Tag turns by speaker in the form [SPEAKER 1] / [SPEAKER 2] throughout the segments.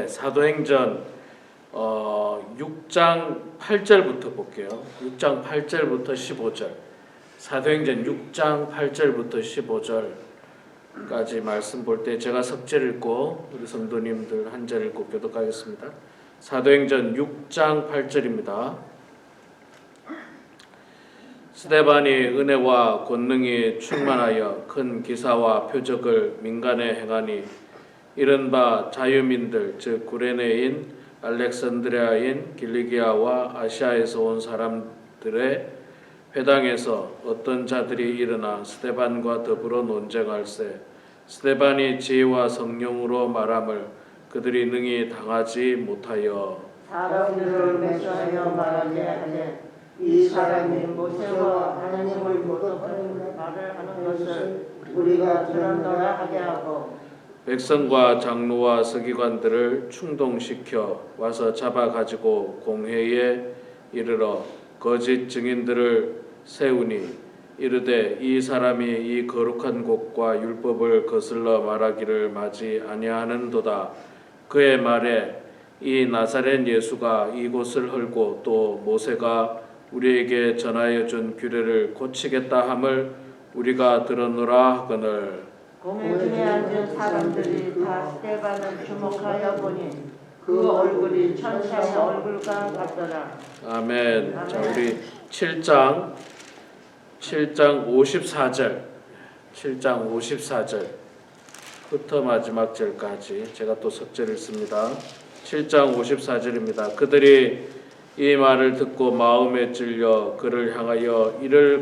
[SPEAKER 1] 사도행전 6장 8절부터 볼게요. 6장 8절부터 15절. 사도행전 6장 8절부터 15절까지 말씀 볼 때 제가 석절 읽고 우리 성도님들 한 절 읽고 교독하겠습니다. 사도행전 6장 8절입니다. 스데반이 은혜와 권능이 충만하여 큰 기사와 표적을 민간에 행하니 이른바 자유민들 즉 구레네인 알렉산드리아인 길리기아와 아시아에서 온 사람들의 회당에서 어떤 자들이 일어나 스데반과 더불어 논쟁할세 스데반이 지혜와 성령으로 말함을 그들이 능히 당하지 못하여
[SPEAKER 2] 사람들을 매수하여 말하게 하되 이 사람이 모세와 하나님을 모독하는 말을 하는 것을 우리가 들었노라 하게 하고
[SPEAKER 1] 백성과 장로와 서기관들을 충동시켜 와서 잡아가지고 공회에 이르러 거짓 증인들을 세우니 이르되 이 사람이 이 거룩한 곳과 율법을 거슬러 말하기를 마지 아니하는도다. 그의 말에 이 나사렛 예수가 이곳을 헐고 또 모세가 우리에게 전하여 준 규례를 고치겠다 함을 우리가 들었노라 하거늘
[SPEAKER 2] 공회 중에 앉은 사람들이 다 스데반을 주목하여 보니 그 얼굴이 천사의 얼굴과 같더라.
[SPEAKER 1] 아멘. 자, 우리 7장 54절 7장54절부터 마지막 절까지 제가 또 석절 읽습니다. 7장 54절입니다. 그들이 이 말을 듣고 마음에 찔려 그를 향하여 이를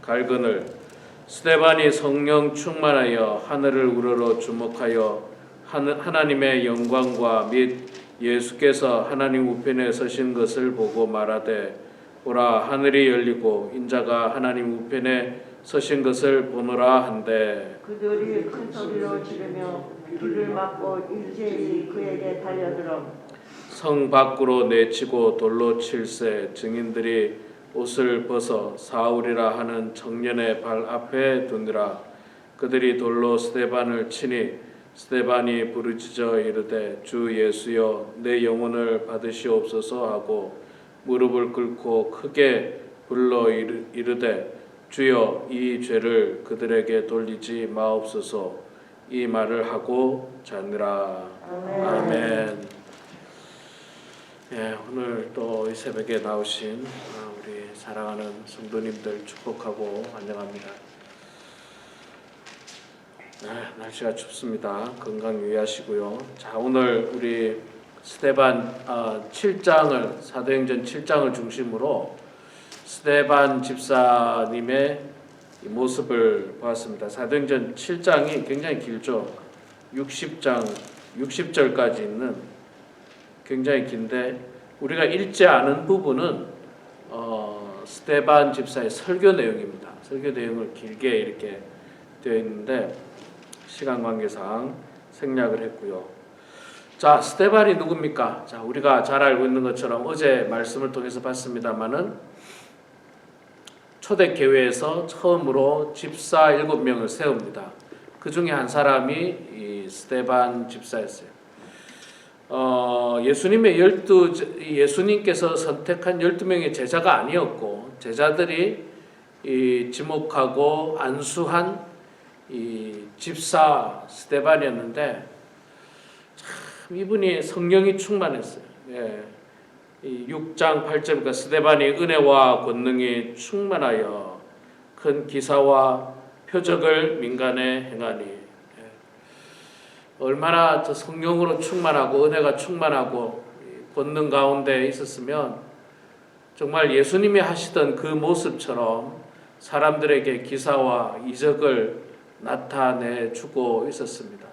[SPEAKER 1] 갈거늘 스데반이 성령 충만하여 하늘을 우러러 주목하여 하나님의 영광과 및 예수께서 하나님 우편에 서신 것을 보고 말하되 보라 하늘이 열리고 인자가 하나님 우편에 서신 것을 보노라 한데
[SPEAKER 2] 그들이 큰 소리로 지르며 귀를 막고 일제히 그에게 달려들어
[SPEAKER 1] 성 밖으로 내치고 돌로 칠세 증인들이 옷을 벗어 사울이라 하는 청년의 발 앞에 두니라. 그들이 돌로 스데반을 치니 스데반이 부르짖어 이르되 주 예수여 내 영혼을 받으시옵소서 하고 무릎을 꿇고 크게 불러 이르되 주여 이 죄를 그들에게 돌리지 마옵소서. 이 말을 하고 자니라. 아멘. 오늘 또 이 새벽에 나오신 우리 사랑하는 성도님들 축복하고 환영합니다. 날씨가 춥습니다. 건강 유의하시고요. 자, 오늘 우리 스데반 7장을 사도행전 7장을 중심으로 스데반 집사님의 모습을 보았습니다. 사도행전 7장이 굉장히 길죠. 60절까지 있는 굉장히 긴데 우리가 읽지 않은 부분은 스데반 집사의 설교 내용입니다. 설교 내용을 길게 이렇게 되어 있는데 시간 관계상 생략을 했고요. 자, 스데반이 누굽니까? 자, 우리가 잘 알고 있는 것처럼 어제 말씀을 통해서 봤습니다마는 초대교회에서 처음으로 집사 7명을 세웁니다. 그 중에 한 사람이 이 스데반 집사였어요. 예수님께서 선택한 12명의 제자가 아니었고 제자들이 지목하고 안수한 이 집사 스데반이었는데 참 이분이 성령이 충만했어요. 이 6장 8절부터 스데반이 은혜와 권능이 충만하여 큰 기사와 표적을 민간에 행하니 얼마나 저 성령으로 충만하고 은혜가 충만하고 권능 가운데 있었으면 정말 예수님이 하시던 그 모습처럼 사람들에게 기사와 이적을 나타내 주고 있었습니다.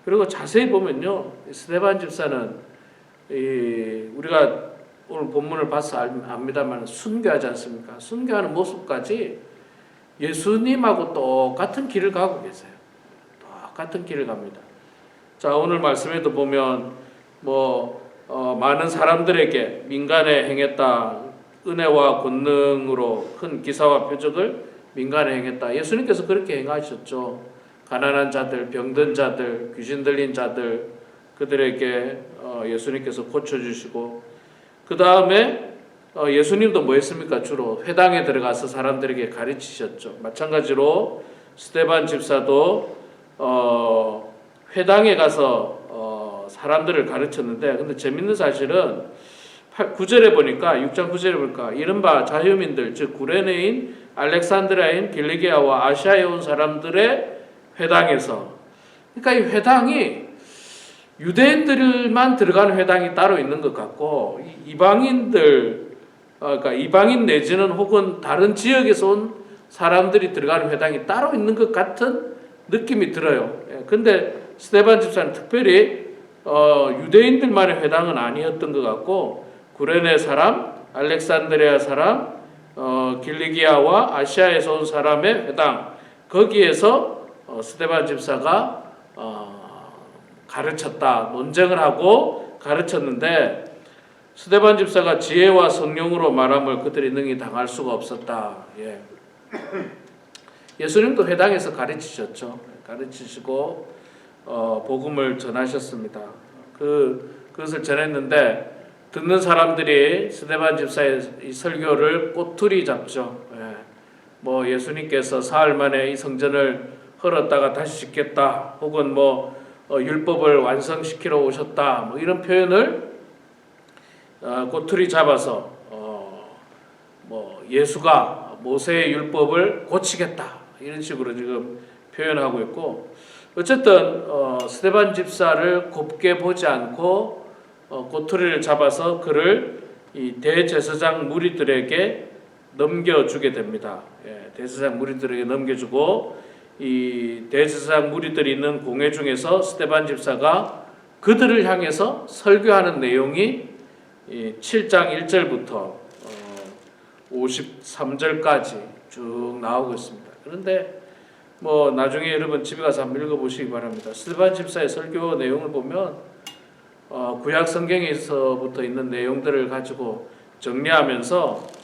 [SPEAKER 1] 그리고 자세히 보면요, 스데반 집사는 우리가 오늘 본문을 봐서 압니다만 순교하지 않습니까? 순교하는 모습까지 예수님하고 똑같은 길을 가고 계세요. 똑같은 길을 갑니다. 자, 오늘 말씀에도 보면 많은 사람들에게 민간에 행했다. 은혜와 권능으로 큰 기사와 표적을 민간에 행했다. 예수님께서 그렇게 행하셨죠. 가난한 자들, 병든 자들, 귀신 들린 자들, 그들에게 예수님께서 고쳐주시고, 그 다음에 예수님도 뭐 했습니까? 주로 회당에 들어가서 사람들에게 가르치셨죠. 마찬가지로 스데반 집사도 회당에 가서 사람들을 가르쳤는데, 근데 재밌는 사실은 9절에 보니까, 6장 9절에 보니까 이른바 자유민들, 즉 구레네인, 알렉산드리아인, 길리기아와 아시아에 온 사람들의 회당에서, 그러니까 이 회당이 유대인들만 들어가는 회당이 따로 있는 것 같고, 이방인들, 그러니까 이방인 내지는 혹은 다른 지역에서 온 사람들이 들어가는 회당이 따로 있는 것 같은 느낌이 들어요. 근데 스데반 집사는 특별히 유대인들만의 회당은 아니었던 것 같고, 구레네 사람, 알렉산드리아 사람, 길리기아와 아시아에서 온 사람의 회당, 거기에서 스데반 집사가 가르쳤다, 논쟁을 하고 가르쳤는데, 스데반 집사가 지혜와 성령으로 말함을 그들이 능히 당할 수가 없었다. 예수님도 회당에서 가르치셨죠. 가르치시고 복음을 전하셨습니다. 그것을 전했는데, 듣는 사람들이 스데반 집사의 이 설교를 꼬투리 잡죠. 뭐 예수님께서 사흘 만에 이 성전을 헐었다가 다시 짓겠다, 혹은 뭐 율법을 완성시키러 오셨다, 뭐 이런 표현을 꼬투리 잡아서 뭐 예수가 모세의 율법을 고치겠다, 이런 식으로 지금 표현하고 있고, 어쨌든 스데반 집사를 곱게 보지 않고 꼬투리를 잡아서 그를 이 대제사장 무리들에게 넘겨주게 됩니다. 대제사장 무리들에게 넘겨주고, 이 대제사장 무리들이 있는 공회 중에서 스데반 집사가 그들을 향해서 설교하는 내용이 7장 1절부터 53절까지 쭉 나오고 있습니다. 그런데 뭐 나중에 여러분 집에 가서 한번 읽어보시기 바랍니다. 스데반 집사의 설교 내용을 보면 구약 성경에서부터 있는 내용들을 가지고 정리하면서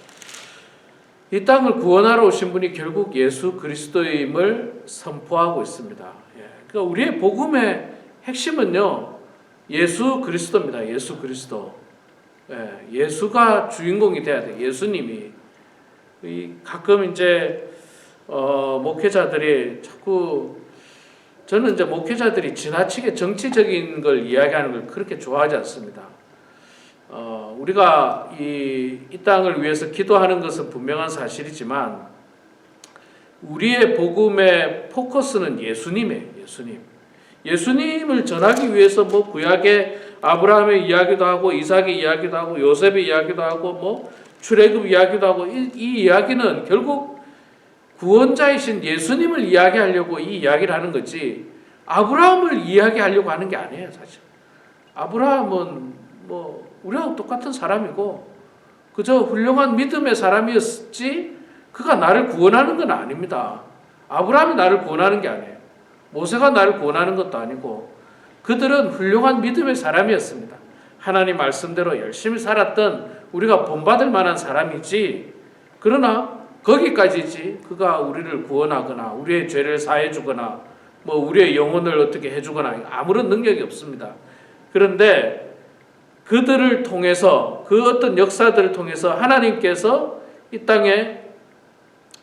[SPEAKER 1] 이 땅을 구원하러 오신 분이 결국 예수 그리스도임을 선포하고 있습니다. 그러니까 우리의 복음의 핵심은요, 예수 그리스도입니다. 예수 그리스도. 예수가 주인공이 돼야 돼. 예수님이. 가끔 이제 목회자들이 자꾸, 저는 이제 목회자들이 지나치게 정치적인 걸 이야기하는 걸 그렇게 좋아하지 않습니다. 우리가 이 땅을 위해서 기도하는 것은 분명한 사실이지만, 우리의 복음의 포커스는 예수님이에요. 예수님을 전하기 위해서 뭐 구약의 아브라함의 이야기도 하고, 이삭의 이야기도 하고, 요셉의 이야기도 하고, 뭐 출애굽 이야기도 하고, 이 이야기는 결국 구원자이신 예수님을 이야기하려고 이 이야기를 하는 거지, 아브라함을 이야기하려고 하는 게 아니에요, 사실. 아브라함은 뭐 우리하고 똑같은 사람이고 그저 훌륭한 믿음의 사람이었지, 그가 나를 구원하는 건 아닙니다. 아브라함이 나를 구원하는 게 아니에요. 모세가 나를 구원하는 것도 아니고, 그들은 훌륭한 믿음의 사람이었습니다. 하나님 말씀대로 열심히 살았던 우리가 본받을 만한 사람이지, 그러나 거기까지지 그가 우리를 구원하거나 우리의 죄를 사해 주거나 뭐 우리의 영혼을 어떻게 해주거나 아무런 능력이 없습니다. 그런데 그들을 통해서, 그 어떤 역사들을 통해서 하나님께서 이 땅에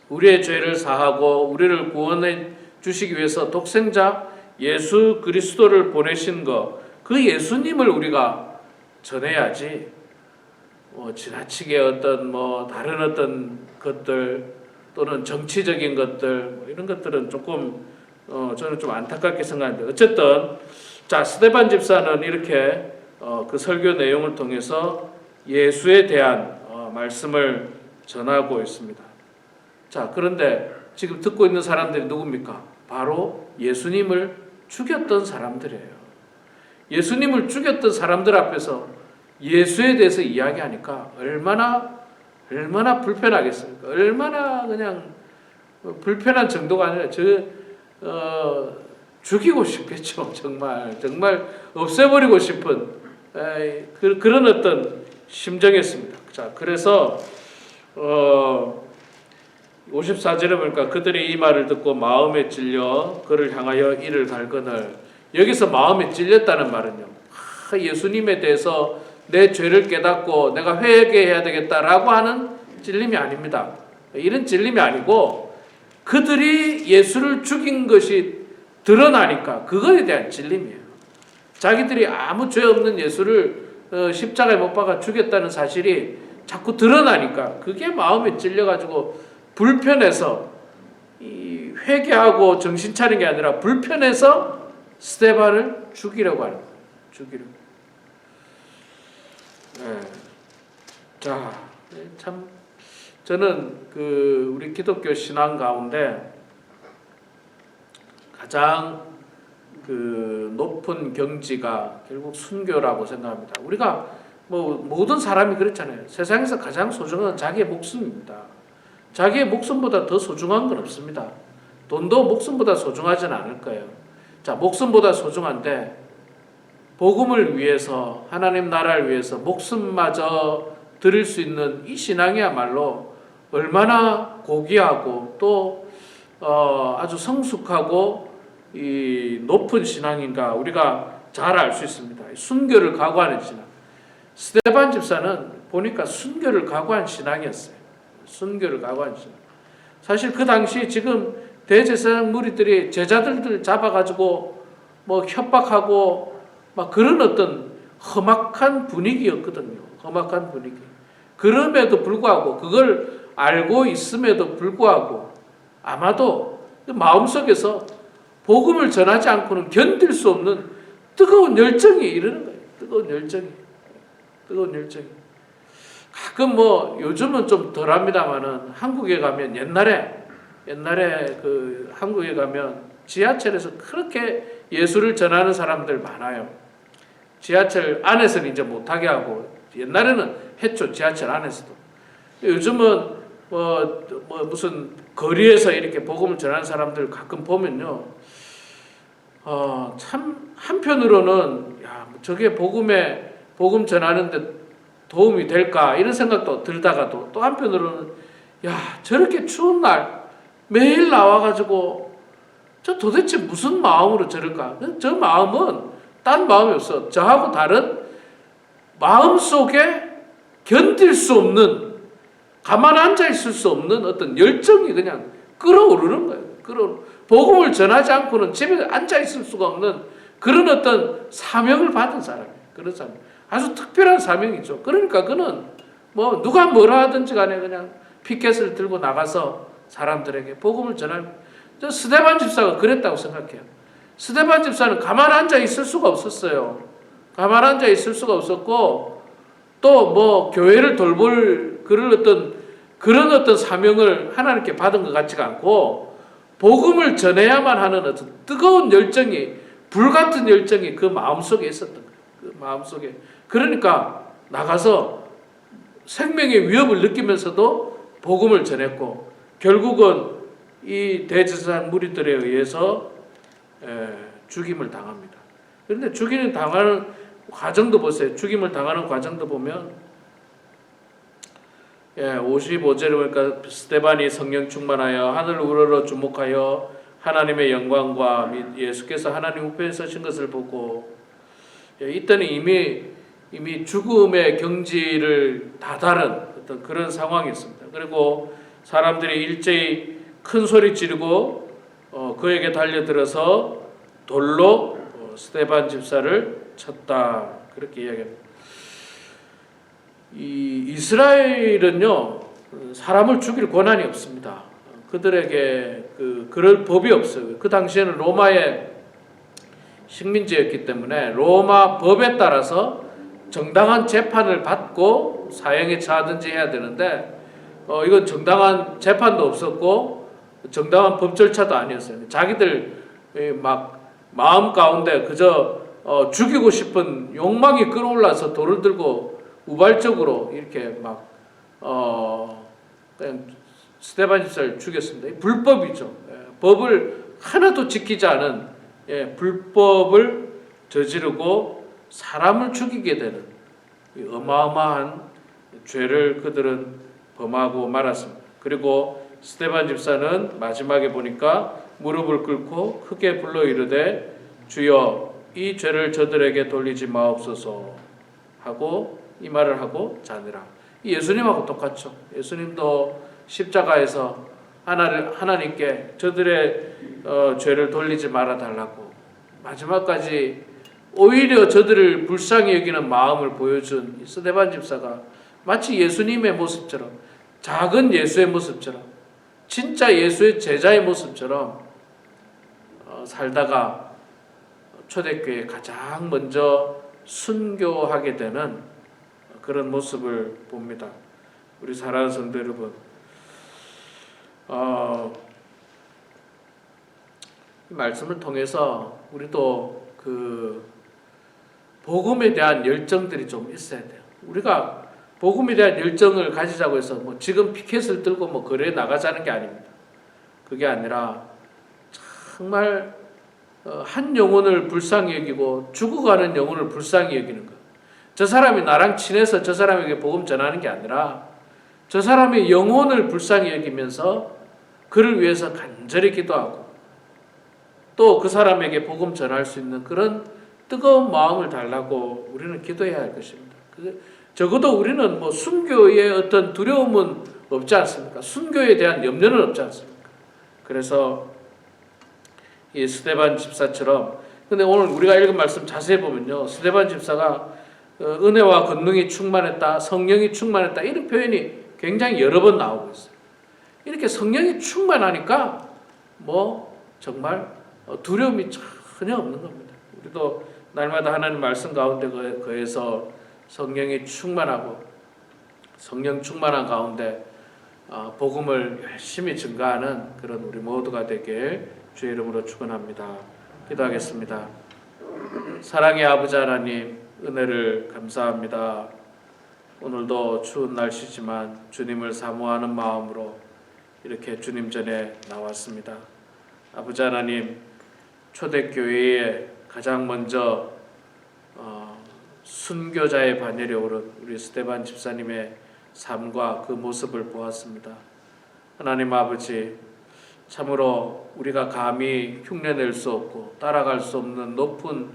[SPEAKER 1] 우리의 죄를 사하고 우리를 구원해 주시기 위해서 독생자 예수 그리스도를 보내신 것, 그 예수님을 우리가 전해야지, 지나치게 어떤 다른 어떤 것들 또는 정치적인 것들 이런 것들은 조금 저는 좀 안타깝게 생각하는데, 어쨌든 자, 스데반 집사는 이렇게 그 설교 내용을 통해서 예수에 대한 말씀을 전하고 있습니다. 자, 그런데 지금 듣고 있는 사람들이 누굽니까? 바로 예수님을 죽였던 사람들이에요. 예수님을 죽였던 사람들 앞에서 예수에 대해서 이야기하니까 얼마나 불편하겠습니까? 얼마나 그냥 불편한 정도가 아니라 죽이고 싶겠죠. 정말 없애버리고 싶은 그런 어떤 심정이었습니다. 자, 그래서 54절에 보니까 그들이 이 말을 듣고 마음에 찔려 그를 향하여 이를 갈거늘, 여기서 마음에 찔렸다는 말은요, 예수님에 대해서 내 죄를 깨닫고 내가 회개해야 되겠다라고 하는 찔림이 아닙니다. 이런 찔림이 아니고 그들이 예수를 죽인 것이 드러나니까 그거에 대한 찔림이에요. 자기들이 아무 죄 없는 예수를 십자가에 못 박아 죽였다는 사실이 자꾸 드러나니까 그게 마음에 찔려가지고 불편해서 이 회개하고 정신 차린 게 아니라 불편해서 스데반을 죽이려고 하는 거예요. 죽이려고. 네. 자, 참 저는 우리 기독교 신앙 가운데 가장 높은 경지가 결국 순교라고 생각합니다. 우리가 모든 사람이 그렇잖아요. 세상에서 가장 소중한 건 자기의 목숨입니다. 자기의 목숨보다 더 소중한 건 없습니다. 돈도 목숨보다 소중하진 않을 거예요. 자, 목숨보다 소중한데 복음을 위해서 하나님 나라를 위해서 목숨마저 드릴 수 있는 이 신앙이야말로 얼마나 고귀하고 또 아주 성숙하고 이 높은 신앙인가 우리가 잘 알 수 있습니다. 순교를 각오하는 신앙. 스데반 집사는 보니까 순교를 각오한 신앙이었어요. 순교를 각오한 신앙. 사실 그 당시 지금 대제사장 무리들이 제자들을 잡아가지고 협박하고 막 그런 어떤 험악한 분위기였거든요. 험악한 분위기. 그럼에도 불구하고 그걸 알고 있음에도 불구하고 아마도 마음속에서 복음을 전하지 않고는 견딜 수 없는 뜨거운 열정이 이르는 거예요. 뜨거운 열정이. 가끔 요즘은 좀 덜합니다만은 한국에 가면 옛날에 한국에 가면 지하철에서 그렇게 예수를 전하는 사람들 많아요. 지하철 안에서는 이제 못하게 하고 옛날에는 했죠. 지하철 안에서도. 요즘은 무슨 거리에서 이렇게 복음을 전하는 사람들 가끔 보면요. 참 한편으로는 저게 복음 전하는데 도움이 될까 이런 생각도 들다가도 또 한편으로는 저렇게 추운 날 매일 나와가지고 저 도대체 무슨 마음으로 저럴까? 저 마음은 딴 마음이 없어. 저하고 다른 마음속에 견딜 수 없는 가만 앉아 있을 수 없는 어떤 열정이 그냥 끓어오르는 거예요. 복음을 전하지 않고는 집에 앉아 있을 수가 없는 그런 어떤 사명을 받은 사람이에요. 그런 사람. 아주 특별한 사명이죠. 그러니까 그는 누가 뭐라 하든지 간에 그냥 피켓을 들고 나가서 사람들에게 복음을 전할. 저 스데반 집사가 그랬다고 생각해요. 스데반 집사는 가만 앉아 있을 수가 없었어요. 가만 앉아 있을 수가 없었고 또 교회를 돌볼 그런 어떤 사명을 하나님께 받은 것 같지가 않고 복음을 전해야만 하는 어떤 뜨거운 열정이 불같은 열정이 그 마음속에 있었던 거예요. 그 마음속에. 그러니까 나가서 생명의 위협을 느끼면서도 복음을 전했고 결국은 이 대제사장 무리들에 의해서 죽임을 당합니다. 그런데 죽임을 당하는 과정도 보세요. 죽임을 당하는 과정도 보면 55절에 보니까 스데반이 성령 충만하여 하늘 우러러 주목하여 하나님의 영광과 및 예수께서 하나님 우편에 서신 것을 보고 이때는 이미 죽음의 경지를 다다른 어떤 그런 상황이었습니다. 그리고 사람들이 일제히 큰 소리 지르고 그에게 달려들어서 돌로 스데반 집사를 쳤다. 그렇게 이야기합니다. 이스라엘은요 사람을 죽일 권한이 없습니다. 그들에게 그럴 법이 없어요. 그 당시에는 로마의 식민지였기 때문에 로마 법에 따라서 정당한 재판을 받고 사형에 처하든지 해야 되는데 이건 정당한 재판도 없었고 정당한 법 절차도 아니었어요. 자기들 마음 가운데 그저 죽이고 싶은 욕망이 끌어올라서 돌을 들고 우발적으로 이렇게 그냥 스데반 집사를 죽였습니다. 불법이죠. 법을 하나도 지키지 않은 불법을 저지르고 사람을 죽이게 되는 어마어마한 죄를 그들은 범하고 말았습니다. 그리고 스데반 집사는 마지막에 보니까 무릎을 꿇고 크게 불러 이르되 주여 이 죄를 저들에게 돌리지 마옵소서 하고 이 말을 하고 자느라. 예수님하고 똑같죠. 예수님도 십자가에서 하나님께 저들의 죄를 돌리지 말아 달라고 마지막까지 오히려 저들을 불쌍히 여기는 마음을 보여준 이 스데반 집사가 마치 예수님의 모습처럼, 작은 예수의 모습처럼, 진짜 예수의 제자의 모습처럼 살다가 초대교회에 가장 먼저 순교하게 되는 그런 모습을 봅니다. 우리 사랑하는 성도 여러분, 이 말씀을 통해서 우리도 그 복음에 대한 열정들이 좀 있어야 돼요. 우리가 복음에 대한 열정을 가지자고 해서 뭐 지금 피켓을 들고 뭐 거리에 나가자는 게 아닙니다. 그게 아니라 정말 한 영혼을 불쌍히 여기고 죽어가는 영혼을 불쌍히 여기는 것. 저 사람이 나랑 친해서 저 사람에게 복음 전하는 게 아니라 저 사람의 영혼을 불쌍히 여기면서 그를 위해서 간절히 기도하고 또 그 사람에게 복음 전할 수 있는 그런 뜨거운 마음을 달라고 우리는 기도해야 할 것입니다. 적어도 우리는 뭐 순교의 어떤 두려움은 없지 않습니까? 순교에 대한 염려는 없지 않습니까? 그래서 이 스데반 집사처럼, 근데 오늘 우리가 읽은 말씀 자세히 보면요, 스데반 집사가 은혜와 권능이 충만했다, 성령이 충만했다, 이런 표현이 굉장히 여러 번 나오고 있어요. 이렇게 성령이 충만하니까 뭐 정말 두려움이 전혀 없는 겁니다. 우리도 날마다 하나님 말씀 가운데 거해서 성령이 충만하고 성령 충만한 가운데 복음을 열심히 증가하는 그런 우리 모두가 되길 주의 이름으로 축원합니다. 기도하겠습니다. 사랑의 아버지 하나님, 은혜를 감사합니다. 오늘도 추운 날씨지만 주님을 사모하는 마음으로 이렇게 주님 전에 나왔습니다. 아버지 하나님, 초대교회에 가장 먼저 순교자의 반열에 오른 우리 스데반 집사님의 삶과 그 모습을 보았습니다. 하나님 아버지, 참으로 우리가 감히 흉내낼 수 없고 따라갈 수 없는 높은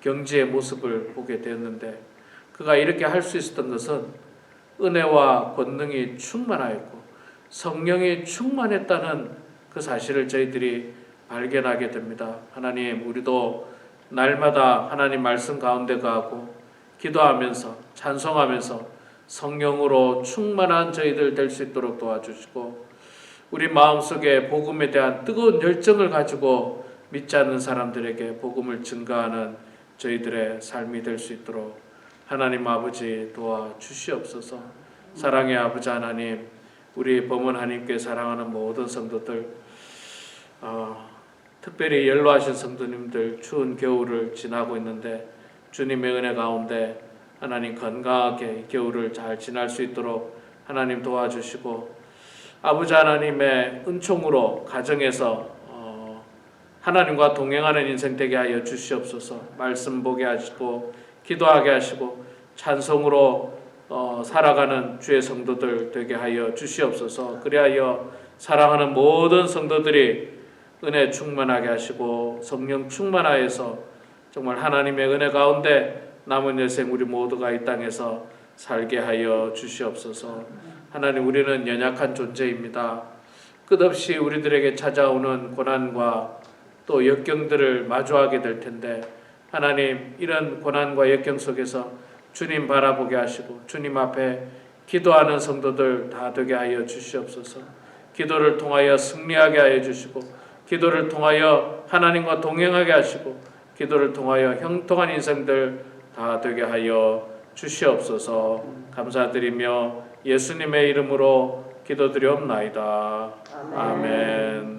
[SPEAKER 1] 경지의 모습을 보게 되었는데, 그가 이렇게 할 수 있었던 것은 은혜와 권능이 충만하였고 성령이 충만했다는 그 사실을 저희들이 발견하게 됩니다. 하나님, 우리도 날마다 하나님 말씀 가운데 가고 기도하면서 찬송하면서 성령으로 충만한 저희들 될 수 있도록 도와주시고, 우리 마음속에 복음에 대한 뜨거운 열정을 가지고 믿지 않는 사람들에게 복음을 증가하는 저희들의 삶이 될 수 있도록 하나님 아버지 도와주시옵소서. 사랑의 아버지 하나님, 우리 범원 하나님께 사랑하는 모든 성도들, 특별히 연로하신 성도님들 추운 겨울을 지나고 있는데 주님의 은혜 가운데 하나님 건강하게 겨울을 잘 지날 수 있도록 하나님 도와주시고, 아버지 하나님의 은총으로 가정에서 하나님과 동행하는 인생 되게 하여 주시옵소서. 말씀 보게 하시고 기도하게 하시고 찬송으로 살아가는 주의 성도들 되게 하여 주시옵소서. 그리하여 사랑하는 모든 성도들이 은혜 충만하게 하시고 성령 충만하여서 정말 하나님의 은혜 가운데 남은 여생 우리 모두가 이 땅에서 살게 하여 주시옵소서. 하나님, 우리는 연약한 존재입니다. 끝없이 우리들에게 찾아오는 고난과 또 역경들을 마주하게 될 텐데, 하나님, 이런 고난과 역경 속에서 주님 바라보게 하시고 주님 앞에 기도하는 성도들 다 되게 하여 주시옵소서. 기도를 통하여 승리하게 하여 주시고, 기도를 통하여 하나님과 동행하게 하시고, 기도를 통하여 형통한 인생들 다 되게 하여 주시옵소서. 감사드리며 예수님의 이름으로 기도드리옵나이다. 아멘.